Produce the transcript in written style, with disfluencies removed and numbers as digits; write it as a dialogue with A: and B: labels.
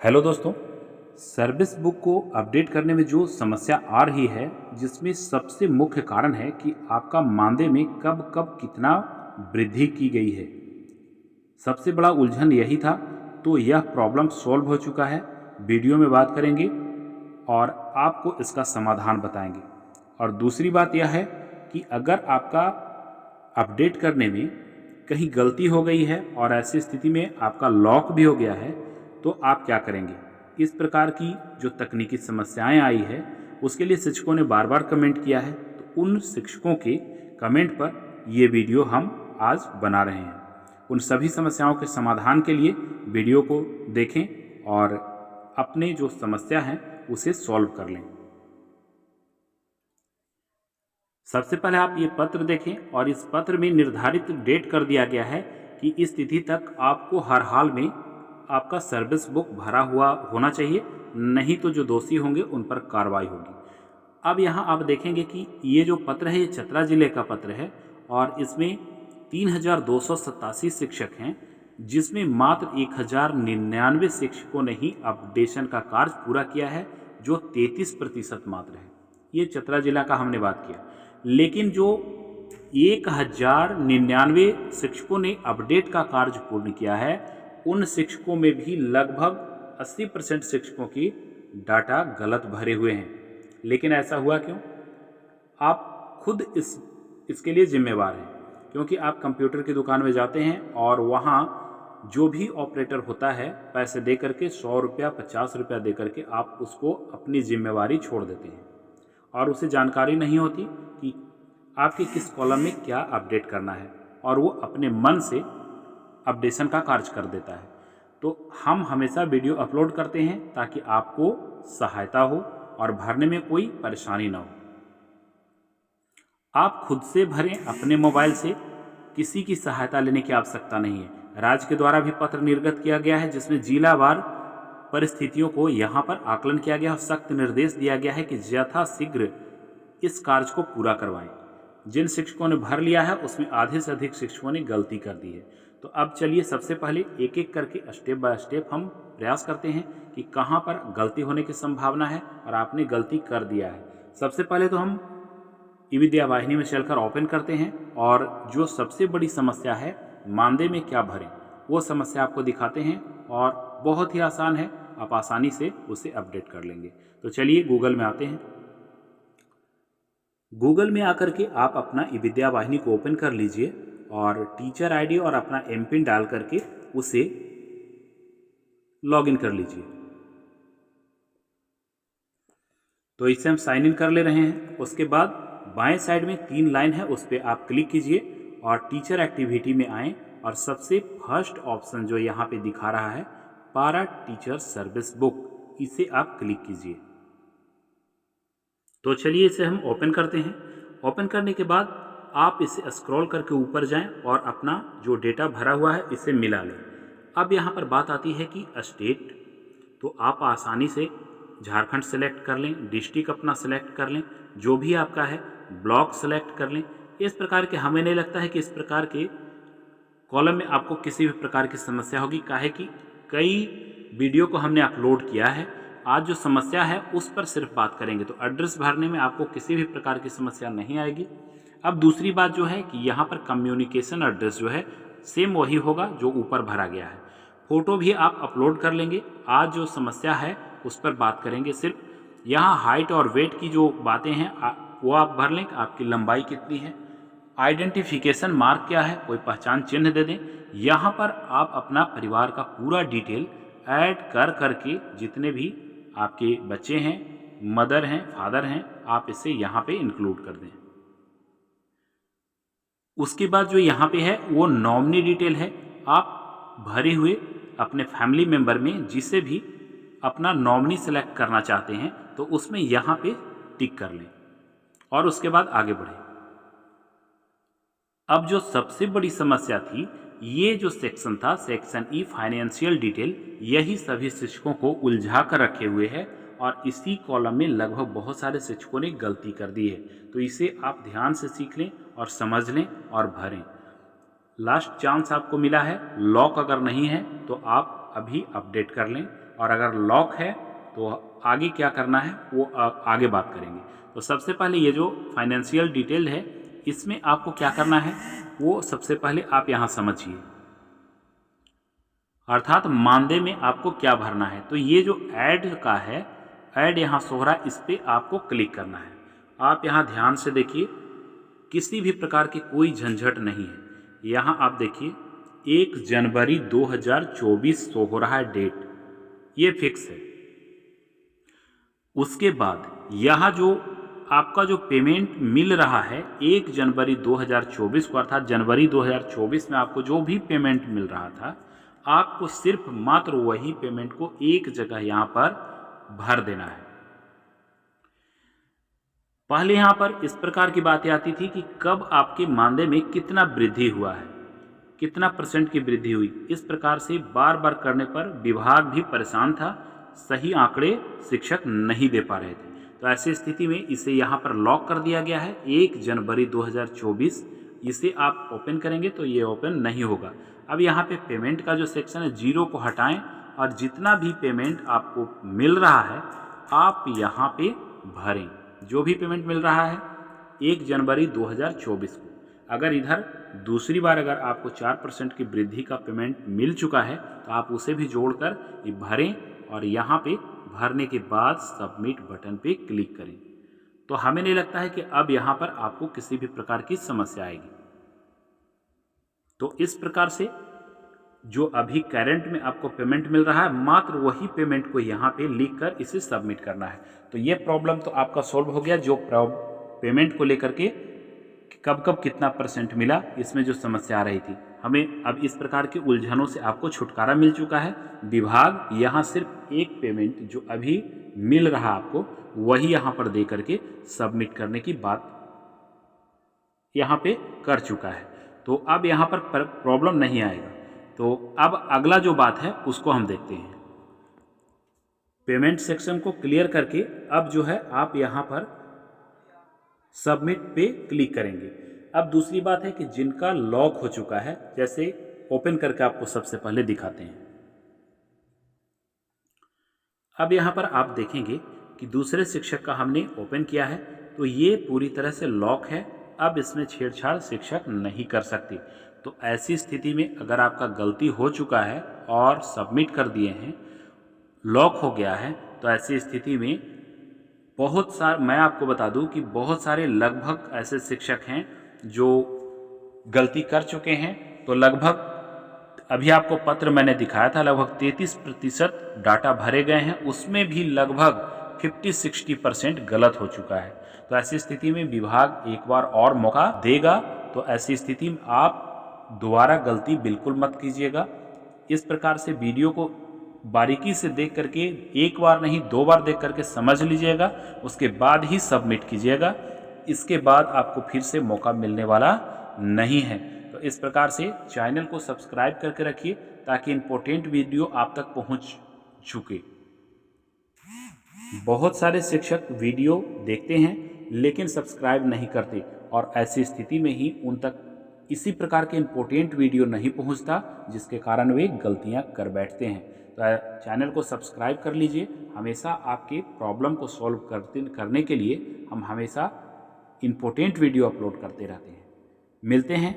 A: Hello दोस्तों। Service book को update करने में जो समस्या आ रही है, जिसमें सबसे मुख्य कारण है कि आपका मानदेय में कब कब कितना वृद्धि की गई है। सबसे बड़ा उलझन यही था। तो यह प्रॉब्लम सॉल्व हो चुका है। वीडियो में बात करेंगे और आपको इसका समाधान बताएंगे। और दूसरी बात यह है कि अगर आपका अपडेट करने में कहीं गलती हो गई है और ऐसी स्थिति में आपका लॉक भी हो गया है, तो आप क्या करेंगे। इस प्रकार की जो तकनीकी समस्याएं आई है, उसके लिए शिक्षकों ने बार बार कमेंट किया है। तो उन शिक्षकों के कमेंट पर ये वीडियो हम आज बना रहे हैं। उन सभी समस्याओं के समाधान के लिए वीडियो को देखें और अपने जो समस्या है उसे सॉल्व कर लें। सबसे पहले आप ये पत्र देखें और इस पत्र में निर्धारित डेट कर दिया गया है कि इस तिथि तक आपको हर हाल में आपका सर्विस बुक भरा हुआ होना चाहिए, नहीं तो जो दोषी होंगे उन पर कार्रवाई होगी। अब यहाँ आप देखेंगे कि ये जो पत्र है ये चतरा जिले का पत्र है और इसमें 3287 शिक्षक हैं, जिसमें मात्र 1099 शिक्षकों ने ही अपडेशन का कार्य पूरा किया है, जो 33% मात्र है। ये चतरा जिला का हमने बात किया। लेकिन जो 1099 शिक्षकों ने अपडेट का कार्य पूर्ण किया है, उन शिक्षकों में भी लगभग 80% शिक्षकों की डाटा गलत भरे हुए हैं। लेकिन ऐसा हुआ क्यों? आप खुद इसके लिए जिम्मेवार हैं, क्योंकि आप कंप्यूटर की दुकान में जाते हैं और वहाँ जो भी ऑपरेटर होता है, पैसे दे करके 100 रुपया 50 रुपया दे करके आप उसको अपनी जिम्मेवारी छोड़ देते हैं और उसे जानकारी नहीं होती कि आपके किस कॉलम में क्या अपडेट करना है, और वो अपने मन से अपडेशन का कार्य कर देता है। तो हम हमेशा वीडियो अपलोड करते हैं ताकि आपको सहायता हो और भरने में कोई परेशानी ना हो। आप खुद से भरें अपने मोबाइल से, किसी की सहायता लेने की आवश्यकता नहीं है। राज्य के द्वारा भी पत्र निर्गत किया गया है, जिसमें जिलावार परिस्थितियों को यहाँ पर आकलन किया गया और सख्त निर्देश दिया गया है कि यथाशीघ्र इस कार्य को पूरा करवाएं। जिन शिक्षकों ने भर लिया है उसमें आधे से अधिक शिक्षकों ने गलती कर दी है। तो अब चलिए सबसे पहले एक एक करके स्टेप बाय स्टेप हम प्रयास करते हैं कि कहाँ पर गलती होने की संभावना है और आपने गलती कर दिया है। सबसे पहले तो हम ई विद्या वाहिनी में चलकर ओपन करते हैं और जो सबसे बड़ी समस्या है मानदेय में क्या भरें, वो समस्या आपको दिखाते हैं और बहुत ही आसान है, आप आसानी से उसे अपडेट कर लेंगे। तो चलिए गूगल में आते हैं। गूगल में आकर के आप अपना ई विद्या वाहिनी को ओपन कर लीजिए और टीचर आईडी और अपना एमपिन डाल करके उसे लॉगिन कर लीजिए। तो इसे हम साइन इन कर ले रहे हैं। उसके बाद बाएं साइड में 3 लाइन है, उस पर आप क्लिक कीजिए और टीचर एक्टिविटी में आएँ और सबसे फर्स्ट ऑप्शन जो यहाँ पे दिखा रहा है पारा टीचर सर्विस बुक, इसे आप क्लिक कीजिए। तो चलिए इसे हम ओपन करते हैं। ओपन करने के बाद आप इसे स्क्रॉल करके ऊपर जाएं और अपना जो डेटा भरा हुआ है इसे मिला लें। अब यहाँ पर बात आती है कि स्टेट, तो आप आसानी से झारखंड सेलेक्ट कर लें, डिस्ट्रिक्ट अपना सेलेक्ट कर लें, जो भी आपका है, ब्लॉक सेलेक्ट कर लें। इस प्रकार के हमें नहीं लगता है कि इस प्रकार के कॉलम में आपको किसी भी प्रकार की समस्या होगी, काहे कि कई वीडियो को हमने अपलोड किया है। आज जो समस्या है उस पर सिर्फ बात करेंगे, तो एड्रेस भरने में आपको किसी भी प्रकार की समस्या नहीं आएगी। अब दूसरी बात जो है कि यहाँ पर कम्युनिकेशन एड्रेस जो है सेम वही होगा जो ऊपर भरा गया है। फ़ोटो भी आप अपलोड कर लेंगे। आज जो समस्या है उस पर बात करेंगे सिर्फ। यहाँ हाइट और वेट की जो बातें हैं वो आप भर लें, आपकी लंबाई कितनी है, आइडेंटिफिकेशन मार्क क्या है, कोई पहचान चिन्ह दे दें। यहाँ पर आप अपना परिवार का पूरा डिटेल ऐड कर करके जितने भी आपके बच्चे हैं, मदर हैं, फादर हैं, आप इसे यहाँ पे इंक्लूड कर दें। उसके बाद जो यहाँ पे है वो नॉमिनी डिटेल है। आप भरे हुए अपने फैमिली मेम्बर में जिसे भी अपना नॉमिनी सेलेक्ट करना चाहते हैं तो उसमें यहाँ पे टिक कर लें और उसके बाद आगे बढ़ें। अब जो सबसे बड़ी समस्या थी, ये जो सेक्शन था, सेक्शन ई फाइनेंशियल डिटेल, यही सभी शिक्षकों को उलझा कर रखे हुए है और इसी कॉलम में लगभग बहुत सारे शिक्षकों ने गलती कर दी है। तो इसे आप ध्यान से सीख लें और समझ लें और भरें। लास्ट चांस आपको मिला है। लॉक अगर नहीं है तो आप अभी अपडेट कर लें। और अगर लॉक है तो आगे क्या करना है वो आगे बात करेंगे। तो सबसे पहले ये जो फाइनेंशियल डिटेल है इसमें आपको क्या करना है वो सबसे पहले आप यहाँ समझिए, अर्थात मानदेय में आपको क्या भरना है। तो ये जो ऐड का है, ऐड यहाँ सो रहा है, इस पर आपको क्लिक करना है। आप यहाँ ध्यान से देखिए, किसी भी प्रकार की कोई झंझट नहीं है। यहाँ आप देखिए 1 जनवरी 2024 शो हो रहा है डेट, ये फिक्स है। उसके बाद यहाँ जो आपका जो पेमेंट मिल रहा है 1 जनवरी 2024 को, अर्थात जनवरी 2024 में आपको जो भी पेमेंट मिल रहा था, आपको सिर्फ मात्र वही पेमेंट को एक जगह यहाँ पर भर देना है। पहले यहाँ पर इस प्रकार की बातें आती थी कि कब आपके मानदेय में कितना वृद्धि हुआ है, कितना % की वृद्धि हुई। इस प्रकार से बार बार करने पर विभाग भी परेशान था, सही आंकड़े शिक्षक नहीं दे पा रहे थे। तो ऐसी स्थिति में इसे यहाँ पर लॉक कर दिया गया है 1 जनवरी 2024। इसे आप ओपन करेंगे तो ये ओपन नहीं होगा। अब यहाँ पे पेमेंट का जो सेक्शन है 0 को हटाएं और जितना भी पेमेंट आपको मिल रहा है आप यहाँ पे भरें। जो भी पेमेंट मिल रहा है 1 जनवरी 2024 को, अगर इधर दूसरी बार अगर आपको 4% की वृद्धि का पेमेंट मिल चुका है तो आप उसे भी जोड़कर ये भरें और यहाँ पे भरने के बाद सबमिट बटन पे क्लिक करें। तो हमें नहीं लगता है कि अब यहाँ पर आपको किसी भी प्रकार की समस्या आएगी। तो इस प्रकार से जो अभी करंट में आपको पेमेंट मिल रहा है, मात्र वही पेमेंट को यहाँ पे लिख कर इसे सबमिट करना है। तो ये प्रॉब्लम तो आपका सॉल्व हो गया। जो पेमेंट को लेकर के कब कब कितना % मिला, इसमें जो समस्या आ रही थी, हमें अब इस प्रकार की उलझनों से आपको छुटकारा मिल चुका है। विभाग यहाँ सिर्फ एक पेमेंट जो अभी मिल रहा आपको वही यहाँ पर दे करके सबमिट करने की बात यहाँ पे कर चुका है। तो अब यहाँ पर प्रॉब्लम नहीं आएगा। तो अब अगला जो बात है उसको हम देखते हैं। पेमेंट सेक्शन को क्लियर करके अब जो है आप यहाँ पर सबमिट पे क्लिक करेंगे। अब दूसरी बात है कि जिनका लॉक हो चुका है, जैसे ओपन करके आपको सबसे पहले दिखाते हैं। अब यहाँ पर आप देखेंगे कि दूसरे शिक्षक का हमने ओपन किया है तो ये पूरी तरह से लॉक है। अब इसमें छेड़छाड़ शिक्षक नहीं कर सकती। तो ऐसी स्थिति में अगर आपका गलती हो चुका है और सबमिट कर दिए हैं, लॉक हो गया है, तो ऐसी स्थिति में मैं आपको बता दूं कि बहुत सारे लगभग ऐसे शिक्षक हैं जो गलती कर चुके हैं। तो लगभग अभी आपको पत्र मैंने दिखाया था, लगभग 33% डाटा भरे गए हैं, उसमें भी लगभग 50-60% गलत हो चुका है। तो ऐसी स्थिति में विभाग एक बार और मौका देगा। तो ऐसी स्थिति में आप दोबारा गलती बिल्कुल मत कीजिएगा। इस प्रकार से वीडियो को बारीकी से देख करके एक बार नहीं 2 बार देख करके समझ लीजिएगा, उसके बाद ही सबमिट कीजिएगा। इसके बाद आपको फिर से मौका मिलने वाला नहीं है। तो इस प्रकार से चैनल को सब्सक्राइब करके रखिए ताकि इम्पोर्टेंट वीडियो आप तक पहुंच चुके। बहुत सारे शिक्षक वीडियो देखते हैं लेकिन सब्सक्राइब नहीं करते और ऐसी स्थिति में ही उन तक इसी प्रकार के इम्पोर्टेंट वीडियो नहीं पहुंचता, जिसके कारण वे गलतियां कर बैठते हैं। तो चैनल को सब्सक्राइब कर लीजिए। हमेशा आपके प्रॉब्लम को सॉल्व करने के लिए हम हमेशा इम्पोर्टेंट वीडियो अपलोड करते रहते हैं। मिलते हैं